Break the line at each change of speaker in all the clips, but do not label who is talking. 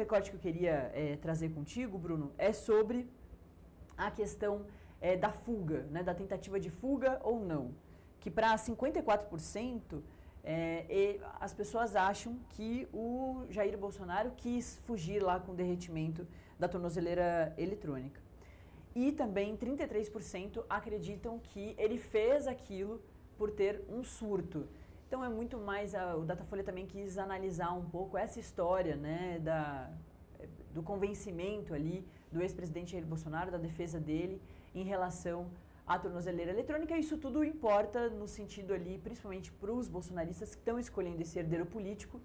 recorte que eu queria trazer contigo, Bruno, é sobre a questão da fuga, né, da tentativa de fuga ou não. Que para 54%, as pessoas acham que o Jair Bolsonaro quis fugir lá com o derretimento da tornozeleira eletrônica. E também 33% acreditam que ele fez aquilo por ter um surto. Então é muito mais, o Datafolha também quis analisar um pouco essa história, né, do convencimento ali do ex-presidente Jair Bolsonaro, da defesa dele em relação à tornozeleira eletrônica. Isso tudo importa no sentido ali, principalmente para os bolsonaristas que estão escolhendo esse herdeiro político,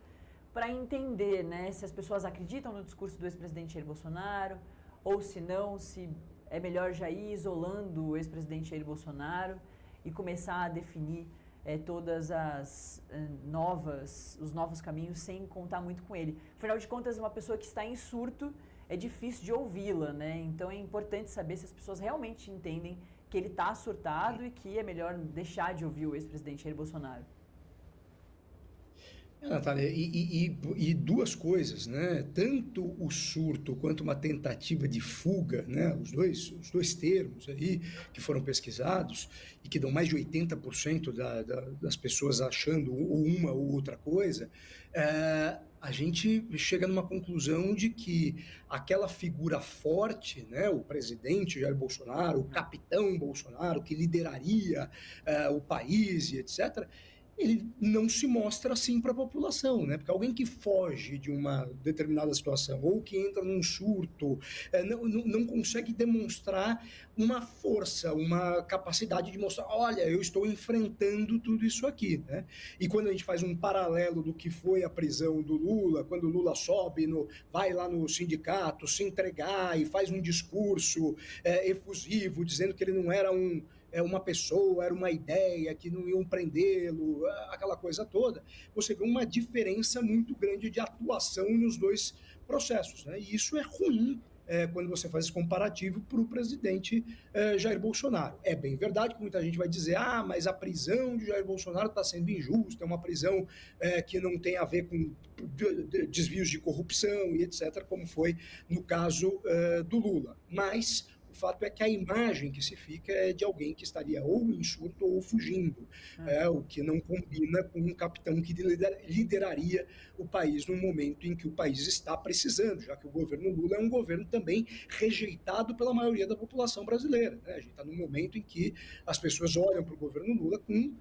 para entender, né, se as pessoas acreditam no discurso do ex-presidente Jair Bolsonaro, ou se não, se é melhor já ir isolando o ex-presidente Jair Bolsonaro e começar a definir todas os novos caminhos sem contar muito com ele. Afinal de contas, uma pessoa que está em surto é difícil de ouvi-la, né? Então é importante saber se as pessoas realmente entendem que ele está surtado e que é melhor deixar de ouvir o ex-presidente Jair Bolsonaro.
Natália, e duas coisas, né? Tanto o surto quanto uma tentativa de fuga, né? Os dois termos aí que foram pesquisados e que dão mais de 80% das pessoas achando uma ou outra coisa, a gente chega numa conclusão de que aquela figura forte, né? O presidente Jair Bolsonaro, o capitão Bolsonaro, que lideraria o país e etc., ele não se mostra assim para a população, né? Porque alguém que foge de uma determinada situação ou que entra num surto não consegue demonstrar uma força, uma capacidade de mostrar, olha, eu estou enfrentando tudo isso aqui, né? E quando a gente faz um paralelo do que foi a prisão do Lula, quando o Lula sobe, vai lá no sindicato se entregar e faz um discurso efusivo, dizendo que ele não era uma pessoa, era uma ideia, que não iam prendê-lo, aquela coisa toda, você vê uma diferença muito grande de atuação nos dois processos, né? E isso é ruim quando você faz esse comparativo para o presidente Jair Bolsonaro. É bem verdade que muita gente vai dizer, mas a prisão de Jair Bolsonaro está sendo injusta, é uma prisão que não tem a ver com desvios de corrupção e etc., como foi no caso do Lula. Mas o fato é que a imagem que se fica é de alguém que estaria ou em surto ou fugindo, o que não combina com um capitão que lideraria o país no momento em que o país está precisando, já que o governo Lula é um governo também rejeitado pela maioria da população brasileira, né? A gente está num momento em que as pessoas olham para o governo Lula com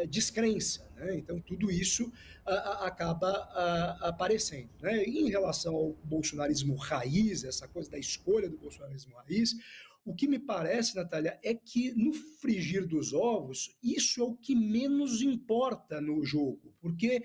descrença, né? Então tudo isso acaba aparecendo, né? E em relação ao bolsonarismo raiz, essa coisa da escolha do bolsonarismo raiz, o que me parece, Natália, é que no frigir dos ovos, isso é o que menos importa no jogo, porque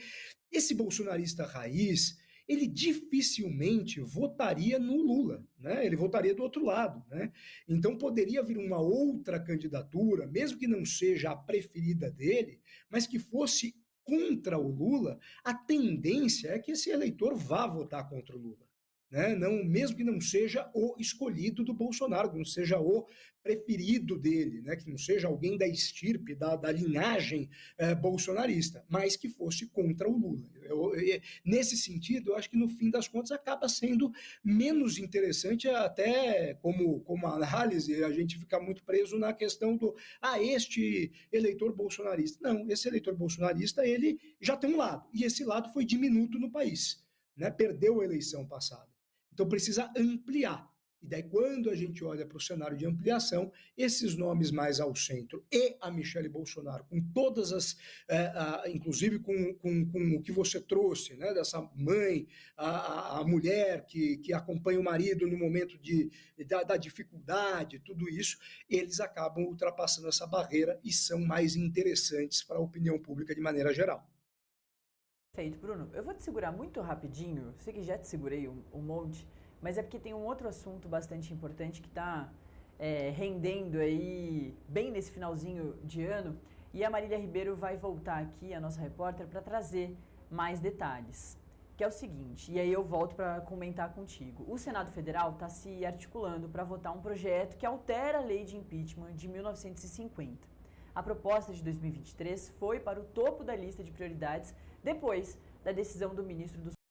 esse bolsonarista raiz, ele dificilmente votaria no Lula, né? Ele votaria do outro lado, né? Então poderia vir uma outra candidatura, mesmo que não seja a preferida dele, mas que fosse contra o Lula, a tendência é que esse eleitor vá votar contra o Lula, né? Não, mesmo que não seja o escolhido do Bolsonaro, que não seja o preferido dele, né? Que não seja alguém da estirpe, da linhagem bolsonarista, mas que fosse contra o Lula. Nesse sentido, eu acho que no fim das contas acaba sendo menos interessante, até como análise, a gente fica muito preso na questão do este eleitor bolsonarista. Não, esse eleitor bolsonarista, ele já tem um lado, e esse lado foi diminuto no país, né? Perdeu a eleição passada. Então precisa ampliar. E daí, quando a gente olha para o cenário de ampliação, esses nomes mais ao centro e a Michelle Bolsonaro, com todas inclusive com o que você trouxe, né, dessa mãe, a mulher que acompanha o marido no momento da dificuldade, tudo isso, eles acabam ultrapassando essa barreira e são mais interessantes para a opinião pública de maneira geral.
Perfeito, Bruno. Eu vou te segurar muito rapidinho, sei que já te segurei um monte, mas é porque tem um outro assunto bastante importante que está rendendo aí bem nesse finalzinho de ano, e a Marília Ribeiro vai voltar aqui, a nossa repórter, para trazer mais detalhes, que é o seguinte, e aí eu volto para comentar contigo. O Senado Federal está se articulando para votar um projeto que altera a lei de impeachment de 1950. A proposta de 2023 foi para o topo da lista de prioridades depois da decisão do ministro do